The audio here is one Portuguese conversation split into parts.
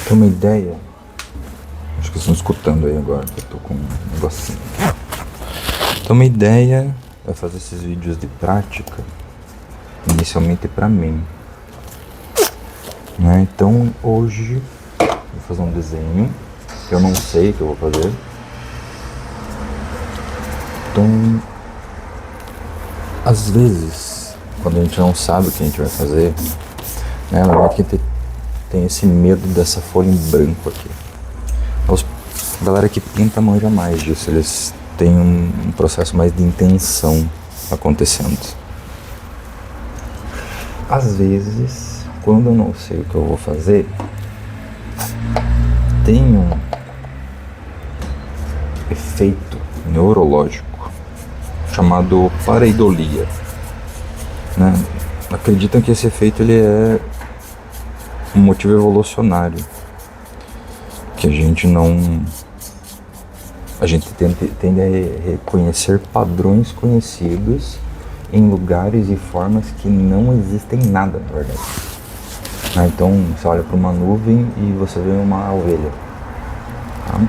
Tem uma ideia? Acho que vocês estão escutando aí agora, que eu tô com um negocinho. Então uma ideia é fazer esses vídeos de prática, inicialmente pra mim, né? Então hoje eu vou fazer um desenho que eu não sei o que eu vou fazer. Então, às vezes, quando a gente não sabe o que a gente vai fazer, né, normalmente a gente tem esse medo dessa folha em branco aqui. A galera que pinta manja mais disso, eles têm um processo mais de intenção acontecendo. Às vezes, quando eu não sei o que eu vou fazer, tem um efeito neurológico chamado pareidolia, né? Acreditam que esse efeito ele é um motivo evolucionário, que a gente tende a reconhecer padrões conhecidos em lugares e formas que não existem nada, na verdade. Então você olha para uma nuvem e você vê uma ovelha, tá?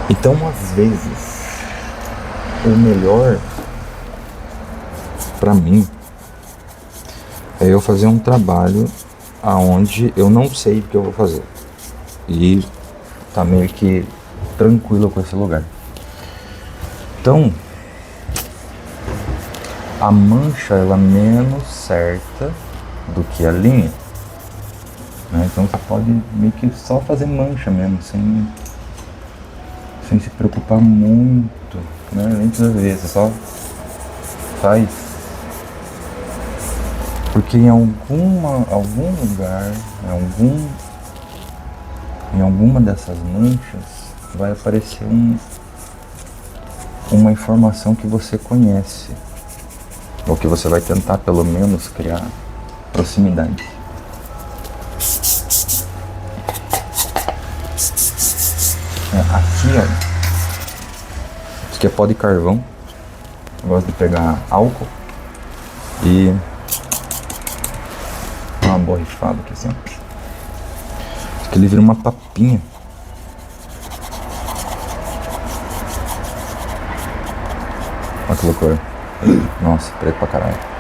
Então às vezes o melhor para mim é eu fazer um trabalho aonde eu não sei o que eu vou fazer e tá meio que tranquilo com esse lugar. Então a mancha ela é menos certa do que a linha, né? Então você pode meio que só fazer mancha mesmo, sem se preocupar muito, né? Nem precisa ver, você só faz. Porque em algum lugar, em alguma dessas manchas vai aparecer uma informação que você conhece, ou que você vai tentar pelo menos criar proximidade. Aqui, ó, isso aqui é pó de carvão. Eu gosto de pegar álcool e dar uma borrifada aqui assim. Isso aqui ele vira uma papinha. Olha que loucura. Nossa, preto pra caralho.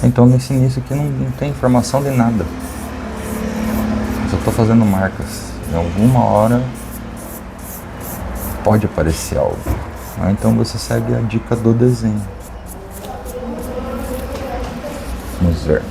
Então nesse início aqui não tem informação de nada. Só tô fazendo marcas. Em alguma hora pode aparecer algo. Então você segue a dica do desenho. Vamos ver.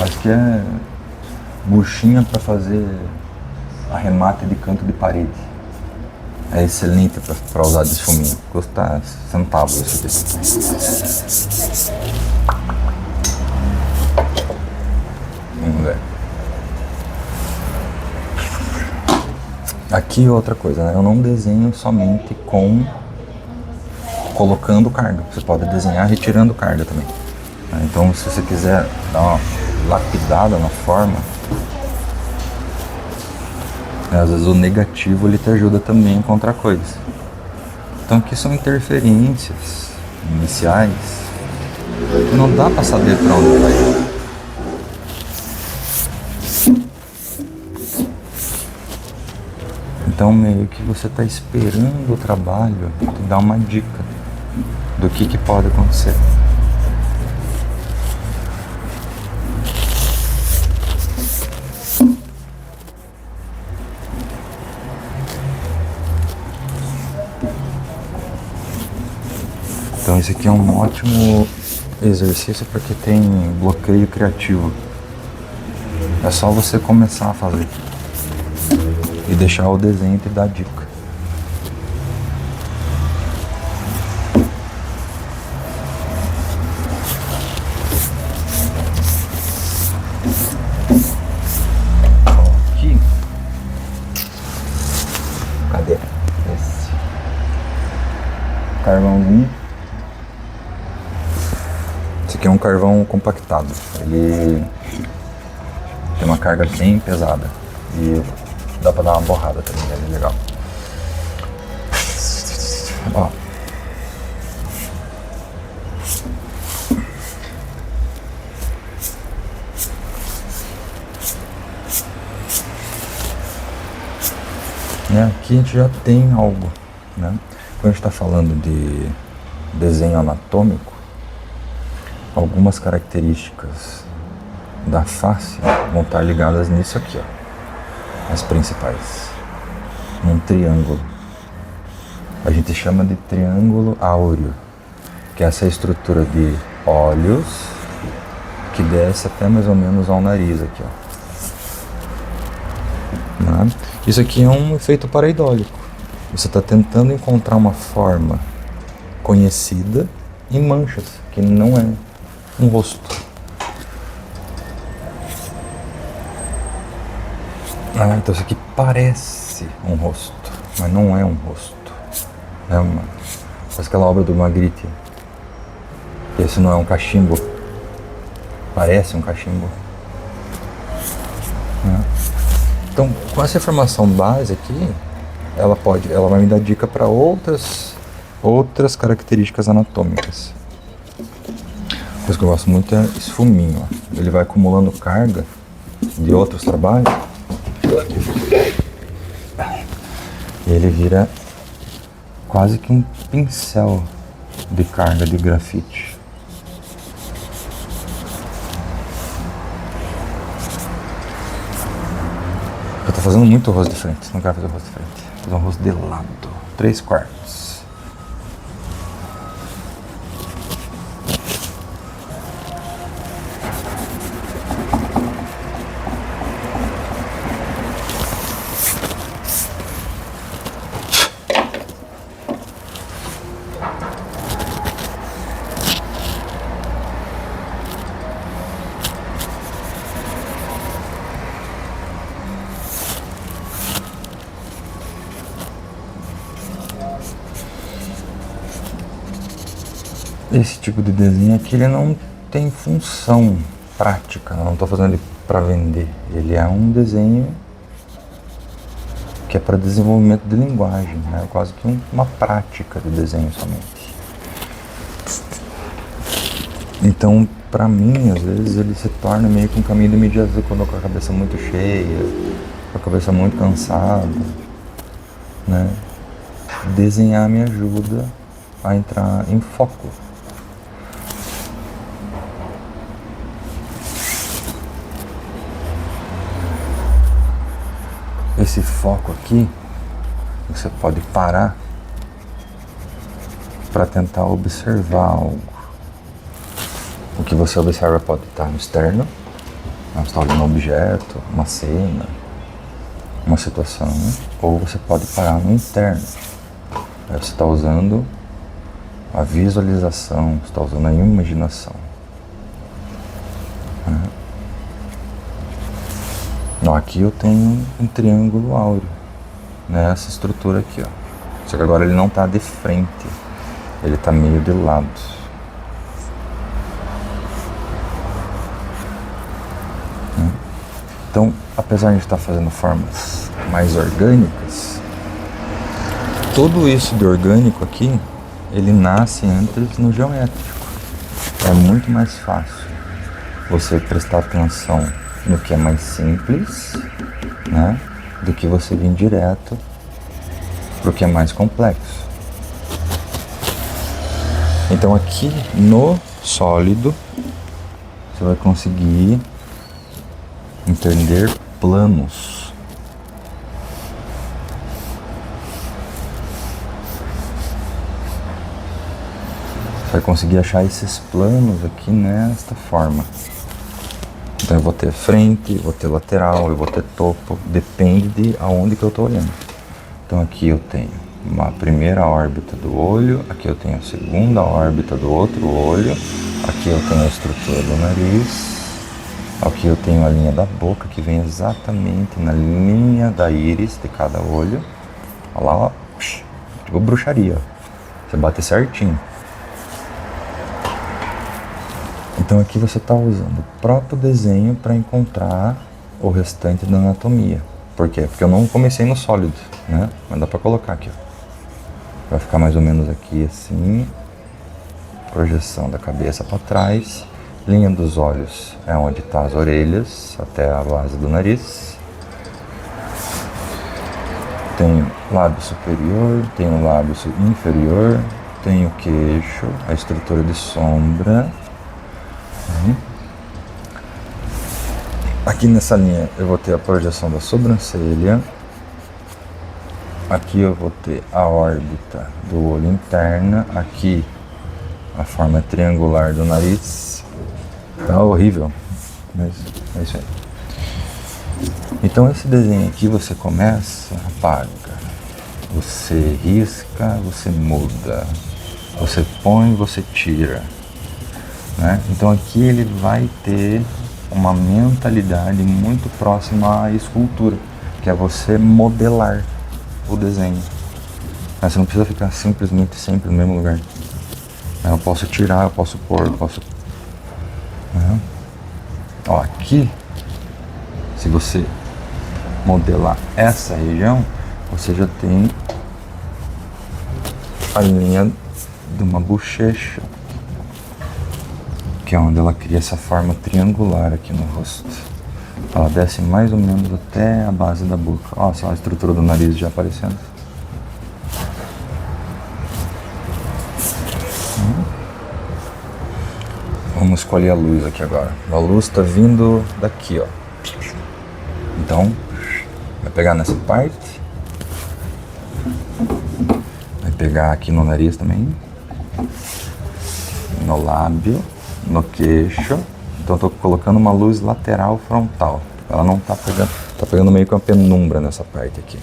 Acho que é buchinha para fazer arremate de canto de parede. É excelente para usar de esfuminha. Custa centavos isso aqui. Vamos ver. Aqui outra coisa, né? Eu não desenho somente colocando carga. Você pode desenhar retirando carga também. Então se você quiser dar uma lapidada na forma, às vezes o negativo ele te ajuda também a encontrar coisas. Então aqui são interferências iniciais que não dá para saber para onde vai. Então meio que você está esperando o trabalho te dar uma dica do que pode acontecer. Então esse aqui é um ótimo exercício para quem tem bloqueio criativo. É só você começar a fazer e deixar o desenho te dar dica. carvãozinho. Esse aqui é um carvão compactado. Ele tem uma carga bem pesada. E dá pra dar uma borrada também, é legal. Ó. Aqui a gente já tem algo, né? Quando a gente está falando de desenho anatômico, algumas características da face vão estar ligadas nisso aqui, ó, as principais. Um triângulo. A gente chama de triângulo áureo, que é essa estrutura de olhos que desce até mais ou menos ao nariz aqui, ó. Né? Isso aqui é um efeito pareidólico. Você está tentando encontrar uma forma conhecida em manchas, que não é um rosto. Então isso aqui parece um rosto, mas não é um rosto. Faz aquela obra do Magritte. Esse não é um cachimbo. Parece um cachimbo. Então, com essa informação base aqui, ela vai me dar dica para outras características anatômicas. A coisa que eu gosto muito é esse fuminho, ó. Ele vai acumulando carga de outros trabalhos e ele vira quase que um pincel de carga de grafite. Eu tô fazendo muito rosto de frente, não quero fazer rosto de frente. Vou fazer um rosto de lado, 3/4. Esse tipo de desenho aqui, ele não tem função prática, eu não estou fazendo ele para vender. Ele é um desenho que é para desenvolvimento de linguagem, né? Quase que uma prática de desenho somente. Então, para mim, às vezes, ele se torna meio que um caminho de imediato quando eu tô com a cabeça muito cheia, com a cabeça muito cansada, né? Desenhar me ajuda a entrar em foco. Esse foco aqui, você pode parar para tentar observar algo. O que você observa pode estar no externo, você está olhando um objeto, uma cena, uma situação, né? Ou você pode parar no interno. Aí você está usando a visualização, você está usando a imaginação. Aqui eu tenho um triângulo áureo, né? Essa estrutura aqui, ó. Só que agora ele não está de frente, ele está meio de lado. Então, apesar de a gente estar fazendo formas mais orgânicas, tudo isso de orgânico aqui, ele nasce antes no geométrico. É muito mais fácil você prestar atenção no que é mais simples, né, do que você vir direto pro que é mais complexo. Então aqui no sólido você vai conseguir entender planos. Você vai conseguir achar esses planos aqui nesta forma. Então eu vou ter frente, vou ter lateral, eu vou ter topo, depende de aonde que eu estou olhando. Então aqui eu tenho uma primeira órbita do olho, aqui eu tenho a segunda órbita do outro olho, aqui eu tenho a estrutura do nariz, aqui eu tenho a linha da boca que vem exatamente na linha da íris de cada olho. Olha lá, ó, tipo bruxaria. Você bate certinho. Então aqui você está usando o próprio desenho para encontrar o restante da anatomia. Por quê? Porque eu não comecei no sólido, né? Mas dá para colocar aqui, ó. Vai ficar mais ou menos aqui assim. Projeção da cabeça para trás. Linha dos olhos é onde está as orelhas, até a base do nariz. Tem o lábio superior, tem o lábio inferior, tem o queixo, a estrutura de sombra. Aqui nessa linha eu vou ter a projeção da sobrancelha. Aqui eu vou ter a órbita do olho interna. Aqui a forma triangular do nariz. Tá horrível, mas é isso aí. Então esse desenho aqui você começa, apaga, você risca, você muda, você põe, você tira, né? Então aqui ele vai ter uma mentalidade muito próxima à escultura, que é você modelar o desenho. Mas você não precisa ficar simplesmente sempre no mesmo lugar. Eu posso tirar, eu posso pôr, eu posso... Ó, aqui, se você modelar essa região, você já tem a linha de uma bochecha, que é onde ela cria essa forma triangular aqui no rosto. Ela desce mais ou menos até a base da boca. Ó, só a estrutura do nariz já aparecendo. Vamos escolher a luz aqui agora. A luz está vindo daqui, ó. Então, vai pegar nessa parte. Vai pegar aqui no nariz também. No lábio, no queixo. Então, estou colocando uma luz lateral frontal. Ela não está pegando, está pegando meio que uma penumbra nessa parte aqui.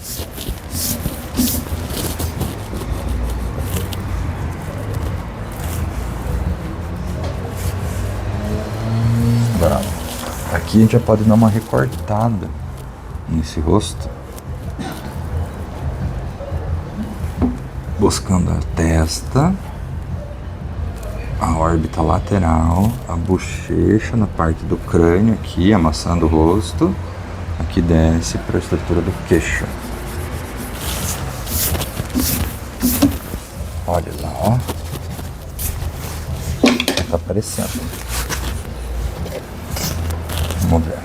Aqui a gente já pode dar uma recortada nesse rosto, buscando a testa, a órbita lateral, a bochecha na parte do crânio aqui, amassando o rosto, aqui desce para a estrutura do queixo. Olha lá, ó, tá aparecendo. Vamos ver.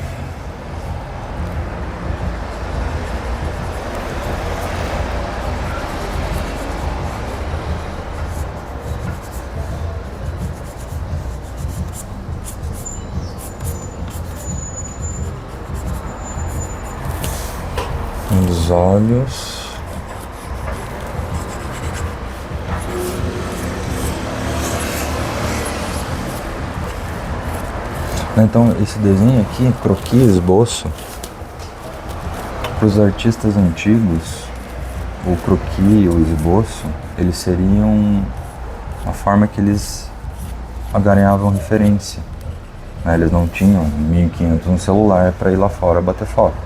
Os olhos. Então esse desenho aqui, croquis, esboço, para os artistas antigos, o croquis, o esboço, eles seriam a forma que eles ganhavam referência, né? Eles não tinham 1500 no celular para ir lá fora bater foto.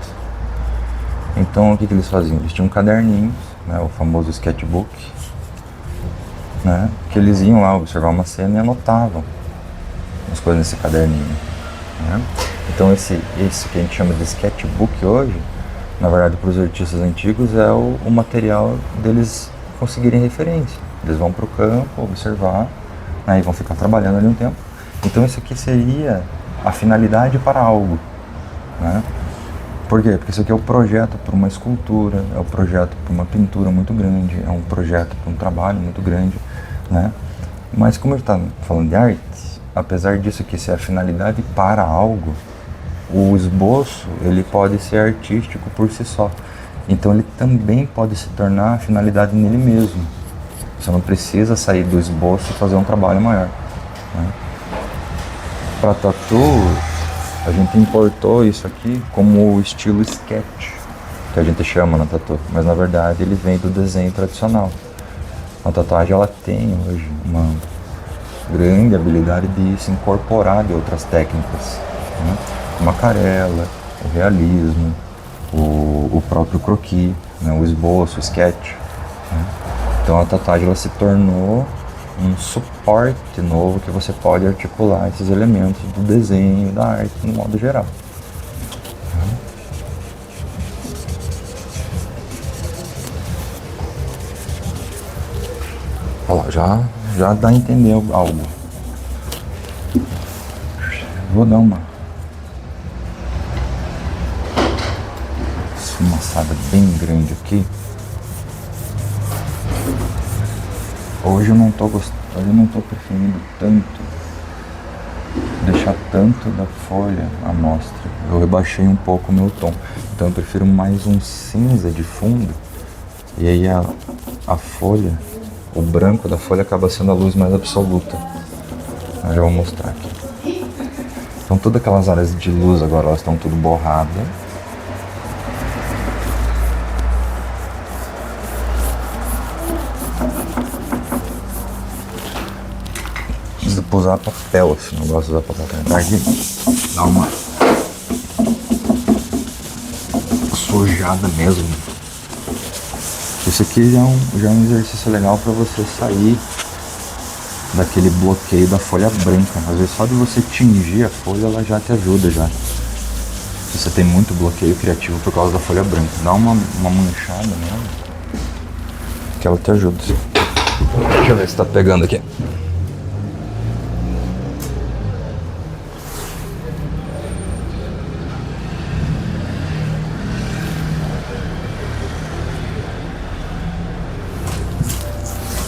Então o que eles faziam? Eles tinham caderninhos, né? O famoso sketchbook, né? Que eles iam lá observar uma cena e anotavam as coisas nesse caderninho. Então esse que a gente chama de sketchbook hoje, na verdade para os artistas antigos é o material deles conseguirem referência. Eles vão para o campo observar, né, e vão ficar trabalhando ali um tempo. Então isso aqui seria a finalidade para algo, né? Por quê? Porque isso aqui é o projeto para uma escultura, é o projeto para uma pintura muito grande, é um projeto para um trabalho muito grande, né? Mas como a gente está falando de arte, apesar disso aqui ser a finalidade para algo, o esboço ele pode ser artístico por si só. Então ele também pode se tornar a finalidade nele mesmo. Você não precisa sair do esboço e fazer um trabalho maior, né? Para tatu, a gente importou isso aqui como o estilo sketch, que a gente chama na tatu, mas na verdade ele vem do desenho tradicional. A tatuagem ela tem hoje uma grande habilidade de se incorporar de outras técnicas, né? Como a aquarela, o realismo, o próprio croquis, né? O esboço, o sketch, né? Então a tatuagem ela se tornou um suporte novo que você pode articular esses elementos do desenho, da arte no modo geral. Olha lá, já dá a entender algo. Vou dar uma esfumaçada bem grande aqui. Hoje eu não tô preferindo tanto deixar tanto da folha à mostra. Eu rebaixei um pouco o meu tom, então eu prefiro mais um cinza de fundo, e aí a folha, o branco da folha acaba sendo a luz mais absoluta. Eu já vou mostrar aqui. Então todas aquelas áreas de luz agora elas estão tudo borradas. Preciso usar papel, assim, não gosto de usar papel. Tá aqui, dá uma sujada mesmo. Isso aqui já é um exercício legal para você sair daquele bloqueio da folha branca. Às vezes só de você tingir a folha ela já te ajuda já. Se você tem muito bloqueio criativo por causa da folha branca, dá uma manchada nela que ela te ajuda. Deixa eu ver se tá pegando aqui.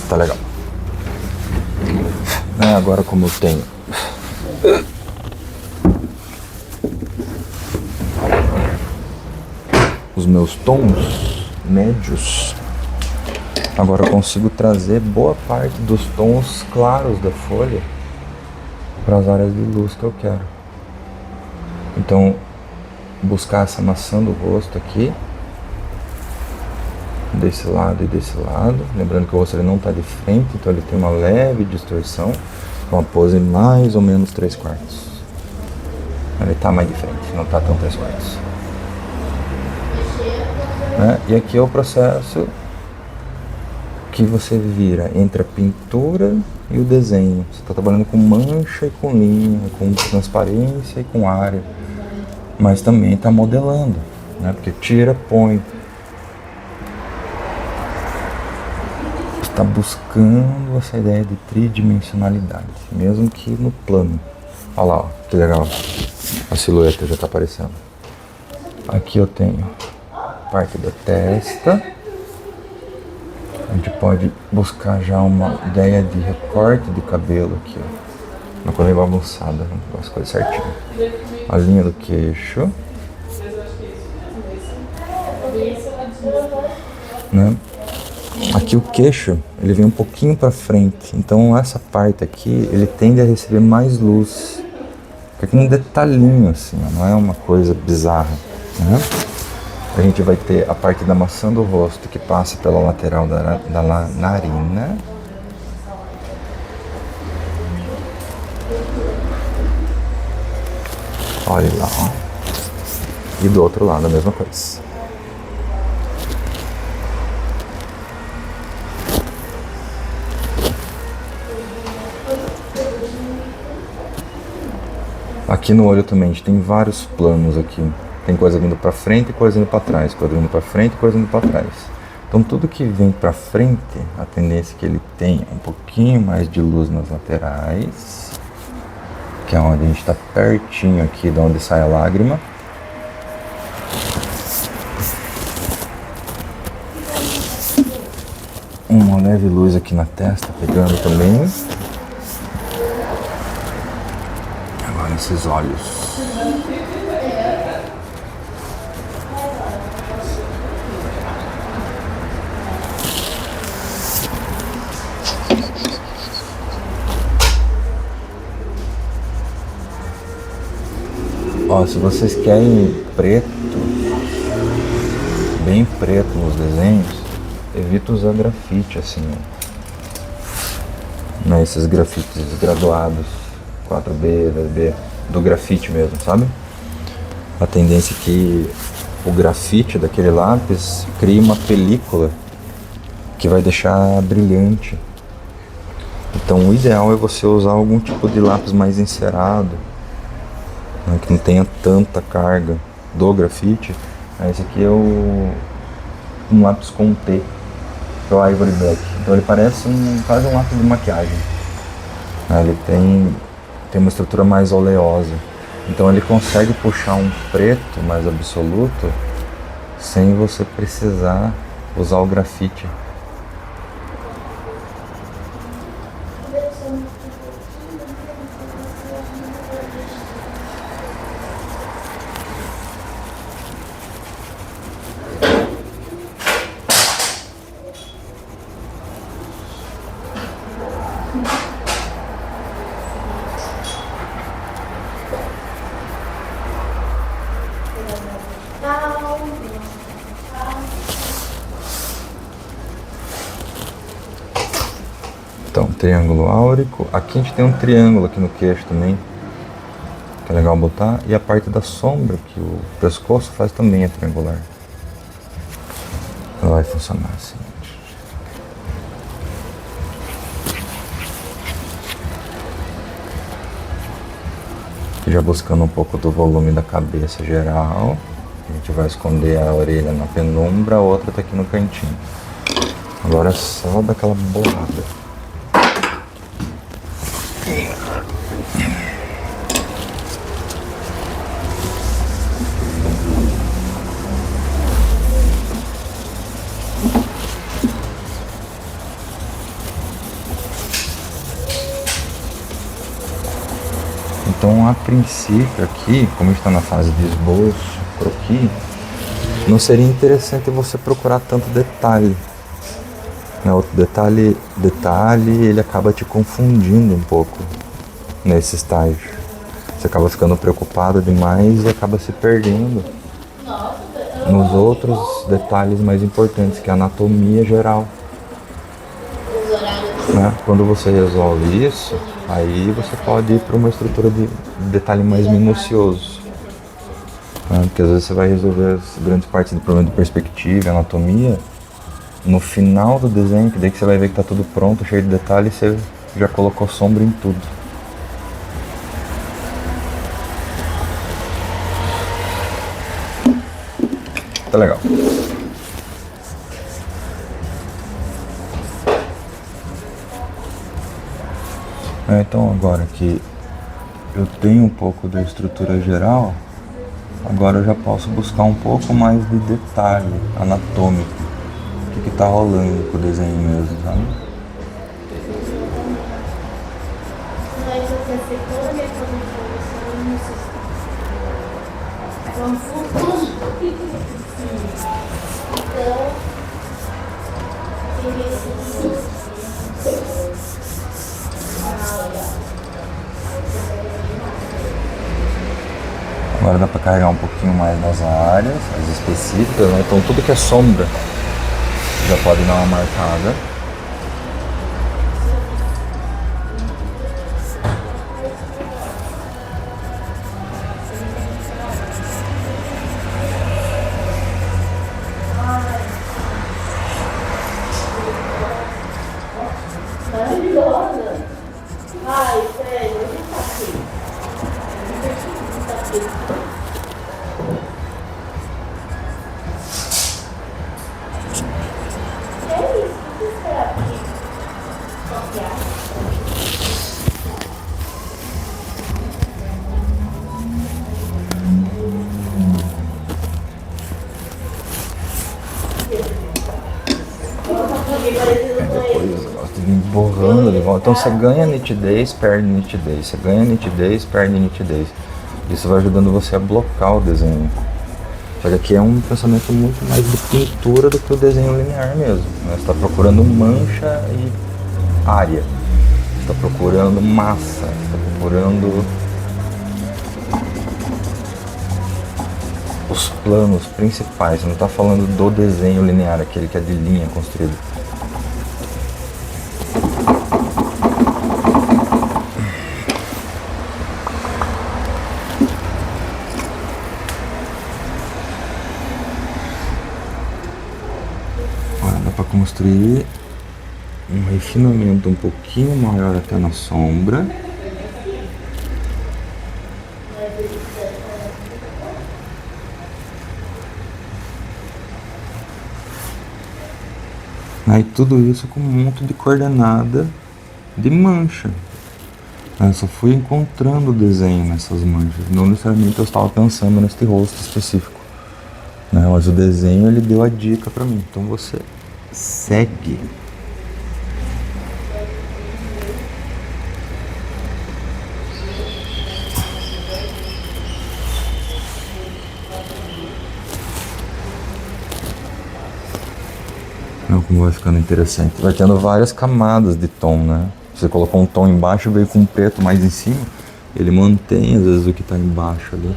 Tá legal. Agora como eu tenho os meus tons médios, agora eu consigo trazer boa parte dos tons claros da folha para as áreas de luz que eu quero. Então, buscar essa maçã do rosto aqui, desse lado e desse lado, lembrando que o rosto ele não está de frente, então ele tem uma leve distorção, uma pose mais ou menos 3/4. Ele está mais de frente, não está tão 3/4. E aqui é o processo que você vira entre a pintura e o desenho. Você está trabalhando com mancha e com linha, com transparência e com área, mas também está modelando, né? Porque tira, põe. Está buscando essa ideia de tridimensionalidade, mesmo que no plano. Olha lá, ó, que legal, a silhueta já está aparecendo. Aqui eu tenho parte da testa, a gente pode buscar já uma ideia de recorte de cabelo aqui, ó. Uma coisa meio bagunçada, as coisas certinho. A linha do queixo, né? Aqui o queixo, ele vem um pouquinho para frente, então essa parte aqui, ele tende a receber mais luz. Fica aqui um detalhinho assim, não é uma coisa bizarra, né? A gente vai ter a parte da maçã do rosto que passa pela lateral da narina. Olha lá, ó. E do outro lado a mesma coisa. Aqui no olho também, a gente tem vários planos aqui. Tem coisa vindo pra frente e coisa indo pra trás, coisa vindo pra frente e coisa indo pra trás. Então tudo que vem pra frente, a tendência é que ele tenha um pouquinho mais de luz nas laterais, que é onde a gente tá pertinho aqui de onde sai a lágrima. Uma leve luz aqui na testa, pegando também. Agora esses olhos. Ó, se vocês querem preto, bem preto nos desenhos, evita usar grafite assim, né? Esses grafites graduados, 4B, 2B, do grafite mesmo, sabe? A tendência é que o grafite daquele lápis cria uma película que vai deixar brilhante. Então o ideal é você usar algum tipo de lápis mais encerado, né, que não tenha tanta carga do grafite. Esse aqui é um lápis com T, que é o Ivory Black. Então ele parece quase um lápis de maquiagem. Ele tem uma estrutura mais oleosa. Então ele consegue puxar um preto mais absoluto sem você precisar usar o grafite. Então, triângulo áurico. Aqui a gente tem um triângulo aqui no queixo também, que é legal botar. E a parte da sombra, que o pescoço faz, também é triangular. Ela vai funcionar assim. Aqui já buscando um pouco do volume da cabeça geral. A gente vai esconder a orelha na penumbra, a outra tá aqui no cantinho. Agora é só daquela borrada. Então, a princípio aqui, como a gente está na fase de esboço, croquis, não seria interessante você procurar tanto detalhe. O detalhe, ele acaba te confundindo um pouco nesse estágio. Você acaba ficando preocupado demais e acaba se perdendo nos outros detalhes mais importantes, que é a anatomia geral. Quando você resolve isso, aí você pode ir para uma estrutura de detalhe mais minucioso. Porque às vezes você vai resolver as grandes partes do problema de perspectiva, anatomia, no final do desenho, que daí que você vai ver que está tudo pronto, cheio de detalhes, você já colocou sombra em tudo. Tá legal. Então agora que eu tenho um pouco da estrutura geral, agora eu já posso buscar um pouco mais de detalhe anatômico. O que tá rolando com o desenho mesmo, sabe? Agora dá para carregar um pouquinho mais nas áreas, as específicas, né? Então tudo que é sombra já pode dar uma marcada. Depois eu gosto de ir borrando de volta. Então você ganha nitidez, perde nitidez. Você ganha nitidez, perde nitidez. Isso vai ajudando você a blocar o desenho. Só que aqui é um pensamento muito mais de pintura do que o desenho linear mesmo. Você está procurando mancha e área. Você está procurando massa. Você está procurando os planos principais. Você não está falando do desenho linear, aquele que é de linha construído. para construir um refinamento um pouquinho maior até na sombra. Aí tudo isso com um monte de coordenada de mancha. Eu só fui encontrando o desenho nessas manchas. Não necessariamente eu estava pensando neste rosto específico, né? Mas o desenho ele deu a dica para mim. Então você segue. Olha como vai ficando interessante. Vai tendo várias camadas de tom, né? Você colocou um tom embaixo, veio com um preto mais em cima. Ele mantém, às vezes, o que está embaixo ali.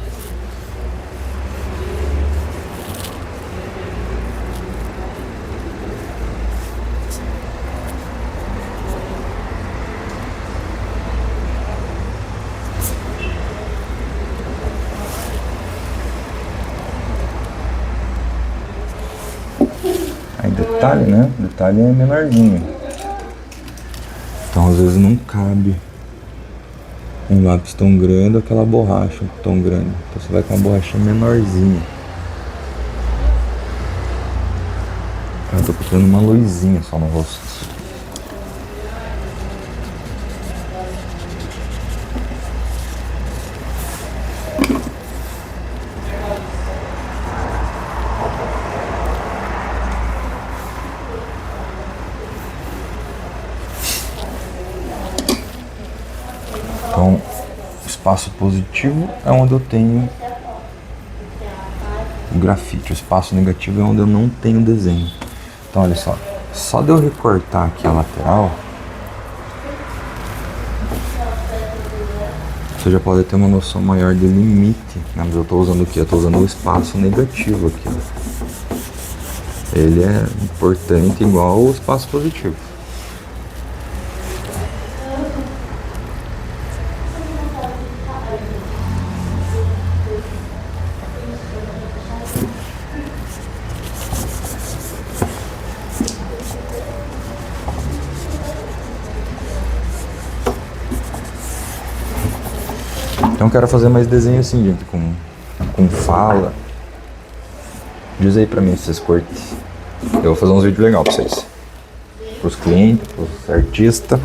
Aí detalhe, né? Detalhe é menorzinho. Então às vezes não cabe um lápis tão grande ou aquela borracha tão grande. Então você vai com uma borracha menorzinha. Eu tô procurando uma luzinha só no rosto. Então, o espaço positivo é onde eu tenho o grafite. O espaço negativo é onde eu não tenho desenho. Então, olha só de eu recortar aqui a lateral, você já pode ter uma noção maior de limite, né? Mas eu estou usando o que? Eu estou usando o espaço negativo aqui. Ele é importante igual o espaço positivo. Então quero fazer mais desenho assim, gente, com fala. Diz aí pra mim se vocês curtem. Eu vou fazer uns vídeos legais pra vocês. Pros clientes, pros artistas.